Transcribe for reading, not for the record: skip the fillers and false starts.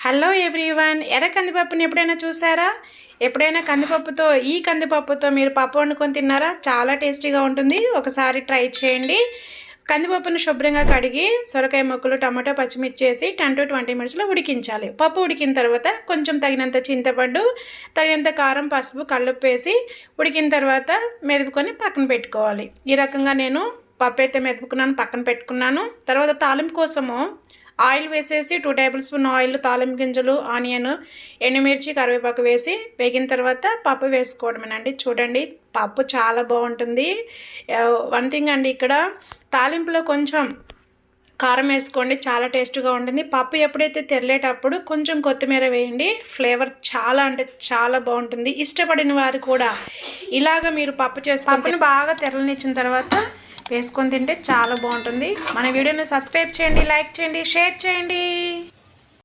Hello everyone, ఎర్ర కందిపప్పుని ఎప్పుడైనా చూసారా? ఎప్పుడైనా కందిపప్పుతో ఈ కందిపప్పుతో మీరు పప్పు వండుకొని తిన్నారా? చాలా టేస్టీగా ఉంటుంది. ఒకసారి ట్రై చేయండి. కందిపప్పును శుభ్రంగా కడిగి సొరకాయ ముక్కలు, టమాటో, పచ్చిమిర్చి వేసి 10 to 20 మినిట్స్లో ఉడికించాలి. పప్పు ఉడికిన తర్వాత కొంచెం తగినంత చింతపండు, తగినంత కారం, పసుపు, కల్లుప్పు వేసి ఉడికిన తర్వాత మెదుపుకొని పక్కన పెట్టుకోవాలి. ఈ రకంగా నేను పప్పు అయితే మెదుపుకున్నాను, పక్కన పెట్టుకున్నాను. తర్వాత తాలింపు కోసము ఆయిల్ వేసేసి 2 టేబుల్ స్పూన్ ఆయిల్, తాలింపు గింజలు, ఆనియన్, ఎండుమిర్చి, కరివేపాకు వేసి వేగిన తర్వాత పప్పు వేసుకోవడమేనండి. చూడండి, పప్పు చాలా బాగుంటుంది. వన్ థింగ్ అండి, ఇక్కడ తాలింపులో కొంచెం కారం వేసుకోండి, చాలా టేస్ట్గా ఉంటుంది. పప్పు ఎప్పుడైతే తెరలేటప్పుడు కొంచెం కొత్తిమీర వేయండి, ఫ్లేవర్ చాలా అంటే చాలా బాగుంటుంది. ఇష్టపడిన వారు కూడా ఇలాగ మీరు పప్పు పప్పుని బాగా తెరలనిచ్చిన తర్వాత వేసుకొని తింటే చాలా బాగుంటుంది. మన వీడియోని సబ్స్క్రైబ్ చేయండి, లైక్ చేయండి, షేర్ చేయండి.